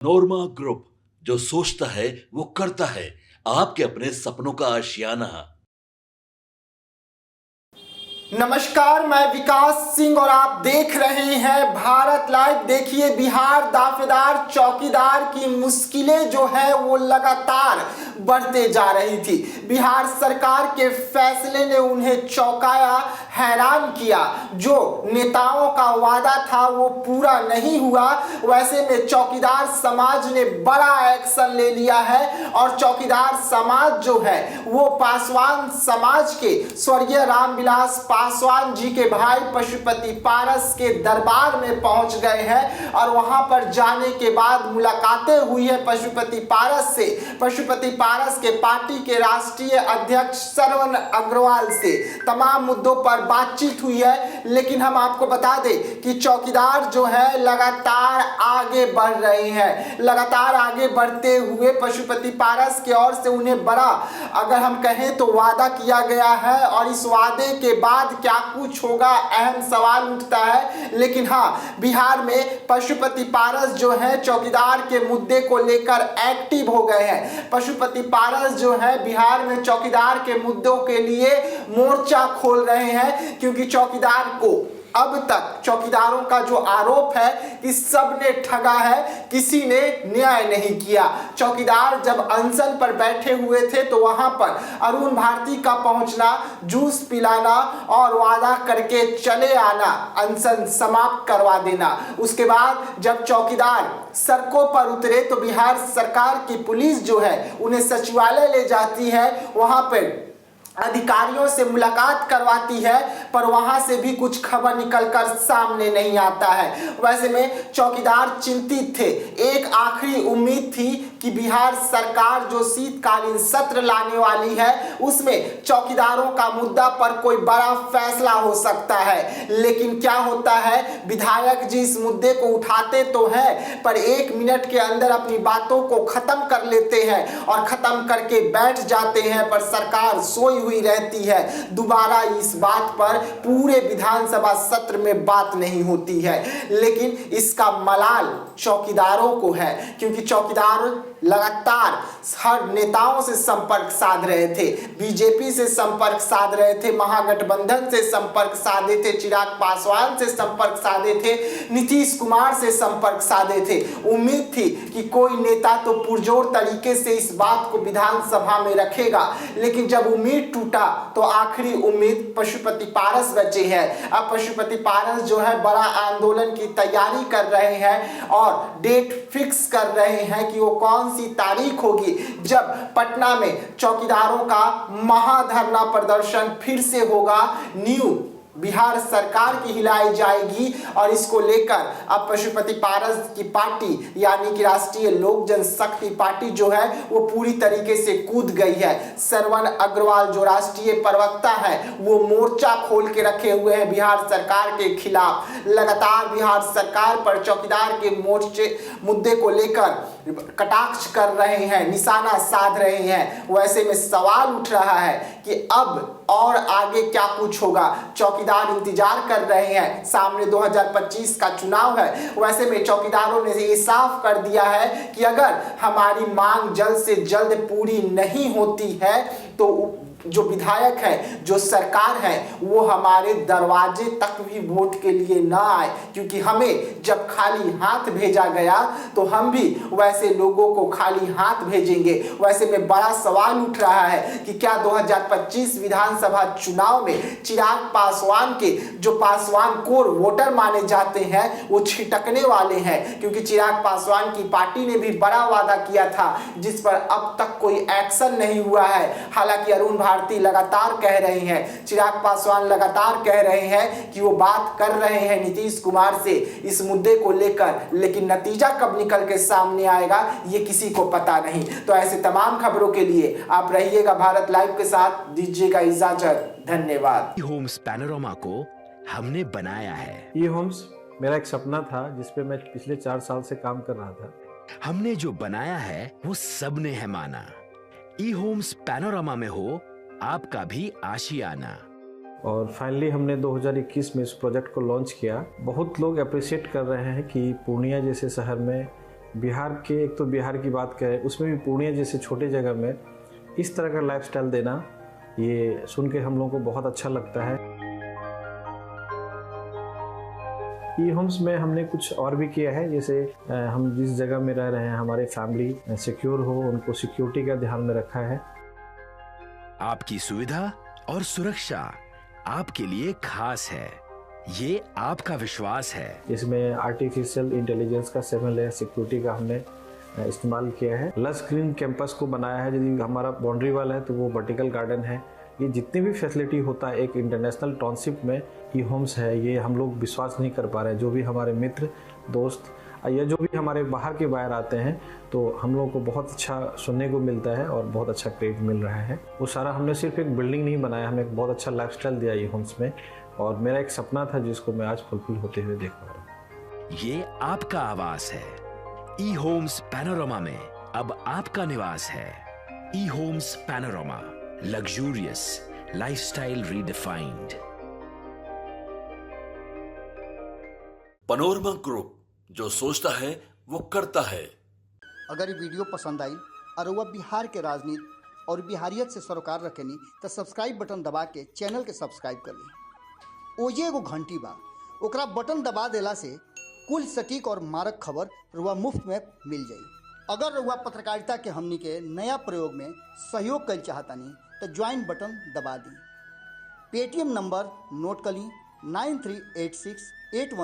नोरमा group, जो सोचता है वो करता है। आपके अपने सपनों का आशियाना। नमस्कार, मैं विकास सिंह और आप देख रहे हैं भारत लाइव। देखिए, बिहार दावेदार चौकीदार की मुश्किलें जो है वो लगातार बढ़ते जा रही थी। बिहार सरकार के फैसले ने उन्हें चौंकाया, हैरान किया। जो नेताओं का वादा था वो पूरा नहीं हुआ। वैसे में चौकीदार समाज ने बड़ा एक्शन ले लिया है और चौकीदार समाज जो है वो पासवान समाज के स्वर्गीय रामविलास पासवान जी के भाई पशुपति पारस के दरबार में पहुंच गए हैं और वहां पर जाने के बाद मुलाकातें हुई है पशुपति पारस से। पशुपति पारस के पार्टी के राष्ट्रीय अध्यक्ष श्रवण अग्रवाल से तमाम मुद्दों पर बातचीत हुई है। लेकिन हम आपको बता दें कि चौकीदार जो है लगातार आगे बढ़ रहे हैं। लगातार आगे बढ़ते हुए पशुपति पारस की ओर से उन्हें बड़ा, अगर हम कहें तो वादा किया गया है और इस वादे के बाद क्या कुछ होगा, अहम सवाल उठता है। लेकिन हाँ, बिहार में पशुपति पारस जो है चौकीदार के मुद्दे को लेकर एक्टिव हो गए हैं। पशुपति पारस जो है बिहार में चौकीदार के मुद्दों के लिए मोर्चा खोल रहे हैं, क्योंकि चौकीदार को अब तक चौकीदारों का जो आरोप है कि सबने ठगा है, किसी ने न्याय नहीं किया। चौकीदार जब अनशन पर बैठे हुए थे तो वहां पर अरुण भारती का पहुंचना, जूस पिलाना और वादा करके चले आना, अनशन समाप्त करवा देना। उसके बाद जब चौकीदार सड़कों पर उतरे तो बिहार सरकार की पुलिस जो है उन्हें सचिवालय ले जाती है, वहां पर अधिकारियों से मुलाकात करवाती है, पर वहां से भी कुछ खबर निकलकर सामने नहीं आता है। वैसे में चौकीदार चिंतित थे। एक आखिरी उम्मीद थी कि बिहार सरकार जो शीतकालीन सत्र लाने वाली है उसमें चौकीदारों का मुद्दा पर कोई बड़ा फैसला हो सकता है। लेकिन क्या होता है, विधायक जी इस मुद्दे को उठाते तो हैं पर 1 मिनट के अंदर अपनी बातों को खत्म कर लेते हैं और खत्म करके बैठ जाते हैं, पर सरकार सोई हुई रहती है। दोबारा इस बात पर पूरे विधानसभा सत्र में बात नहीं होती है। लेकिन इसका मलाल चौकीदारों को है, क्योंकि चौकीदार लगातार हर नेताओं से संपर्क साध रहे थे। बीजेपी से संपर्क साध रहे थे, महागठबंधन से संपर्क साधे थे, चिराग पासवान से संपर्क साधे थे, नीतीश कुमार से संपर्क साधे थे। उम्मीद थी कि कोई नेता तो पुरजोर तरीके से इस बात को विधानसभा में रखेगा। लेकिन जब उम्मीद टूटा तो आखिरी उम्मीद पशुपति पारस बचे हैं। अब पशुपति पारस जो है बड़ा आंदोलन की तैयारी कर रहे हैं और डेट फिक्स कर रहे हैं कि वो कौन सी तारीख होगी जब पटना में चौकीदारों का महाधरना प्रदर्शन फिर से होगा। न्यू बिहार सरकार की हिलाई जाएगी और इसको लेकर अब पशुपति पारस की पार्टी यानी कि राष्ट्रीय लोक जनशक्ति पार्टी जो है वो पूरी तरीके से कूद गई है। श्रवण अग्रवाल जो राष्ट्रीय प्रवक्ता है वो मोर्चा खोल के रखे हुए हैं बिहार सरकार के खिलाफ। लगातार बिहार सरकार पर चौकीदार के मुद्दे को लेकर कटाक्ष कर रहे हैं, निशाना साध रहे हैं। वैसे में सवाल उठ रहा है कि अब और आगे क्या कुछ होगा। चौकीदार इंतजार कर रहे हैं, सामने 2025 का चुनाव है। वैसे में चौकीदारों ने ये साफ कर दिया है कि अगर हमारी मांग जल्द से जल्द पूरी नहीं होती है तो जो विधायक है, जो सरकार है, वो हमारे दरवाजे तक भी वोट के लिए ना आए, क्योंकि हमें जब खाली हाथ भेजा गया तो हम भी वैसे लोगों को खाली हाथ भेजेंगे। वैसे में बड़ा सवाल उठ रहा है कि क्या 2025 विधानसभा चुनाव में चिराग पासवान के जो पासवान कोर वोटर माने जाते हैं वो छिटकने वाले हैं, क्योंकि चिराग पासवान की पार्टी ने भी बड़ा वादा किया था जिस पर अब तक कोई एक्शन नहीं हुआ है। हालांकि अरुण भारती लगातार कह रहे हैं, चिराग पासवान लगातार कह रहे हैं कि वो बात कर रहे हैं नीतीश कुमार से इस मुद्दे को लेकर, लेकिन नतीजा कब निकल के सामने आएगा ये किसी को पता नहीं। तो ऐसे तमाम खबरों के लिए आप रहिएगा भारत लाइव के साथ, दीजिएगा इजाजत, धन्यवाद। होम्स पैनोरामा को हमने बनाया है। ये होम्स मेरा एक सपना था जिस पे मैं पिछले 4 साल से काम कर रहा था। हमने जो बनाया है वो सबने है माना। ई होम्स पैनोरामा में हो आपका भी आशियाना। और फाइनली हमने 2021 में इस प्रोजेक्ट को लॉन्च किया। बहुत लोग अप्रिशिएट कर रहे हैं कि पूर्णिया जैसे शहर में बिहार के, एक तो बिहार की बात करें, उसमें भी पूर्णिया जैसे छोटे जगह में इस तरह का लाइफस्टाइल देना, ये सुन के हम लोगों को बहुत अच्छा लगता है। ई होम्स में हमने कुछ और भी किया है, जैसे हम जिस जगह में रह रहे हैं हमारे फैमिली सिक्योर हो, उनको सिक्योरिटी का ध्यान में रखा है। आपकी सुविधा और सुरक्षा आपके लिए खास है, ये आपका विश्वास है। इसमें आर्टिफिशियल इंटेलिजेंस का 7 लेयर सिक्योरिटी का हमने इस्तेमाल किया है। लस ग्रीन कैंपस को बनाया है, यदि हमारा बाउंड्री वाल है तो वो वर्टिकल गार्डन है। ये जितनी भी फैसिलिटी होता है एक इंटरनेशनल टाउनशिप में, ई होम्स है, ये हम लोग विश्वास नहीं कर पा रहे हैं। जो भी हमारे मित्र दोस्त या जो भी हमारे बाहर के बाहर आते हैं, तो हम लोगों को बहुत अच्छा सुनने को मिलता है और बहुत अच्छा क्रेडिट मिल रहा है। वो सारा हमने सिर्फ एक बिल्डिंग नहीं बनाया, हमें एक बहुत अच्छा लाइफस्टाइल दिया ई होम्स में, और मेरा एक सपना था जिसको मैं आज फुलफिल होते हुए देख पा रहा हूँ। ये आपका आवास है। ई होम्स पैनोरामा में अब आपका निवास है। E Homes Panorama, luxurious lifestyle redefined. Panorama group, जो सोचता है वो करता है। अगर ये वीडियो पसंद आई और वह बिहार के राजनीति और बिहारियत से सरोकार रखेनी तो सब्सक्राइब बटन दबा के चैनल के सब्सक्राइब कर ली। ओजे एगो घंटी बा, ओकरा बटन दबा देला से कुल सटीक और मारक खबर रुआ मुफ्त में मिल जाई। अगर रुआ पत्रकारिता के हमनी के नया प्रयोग में सहयोग कर चाहतानी तो ज्वाइन बटन दबा दी। पेटीएम नंबर नोट कर ली 938681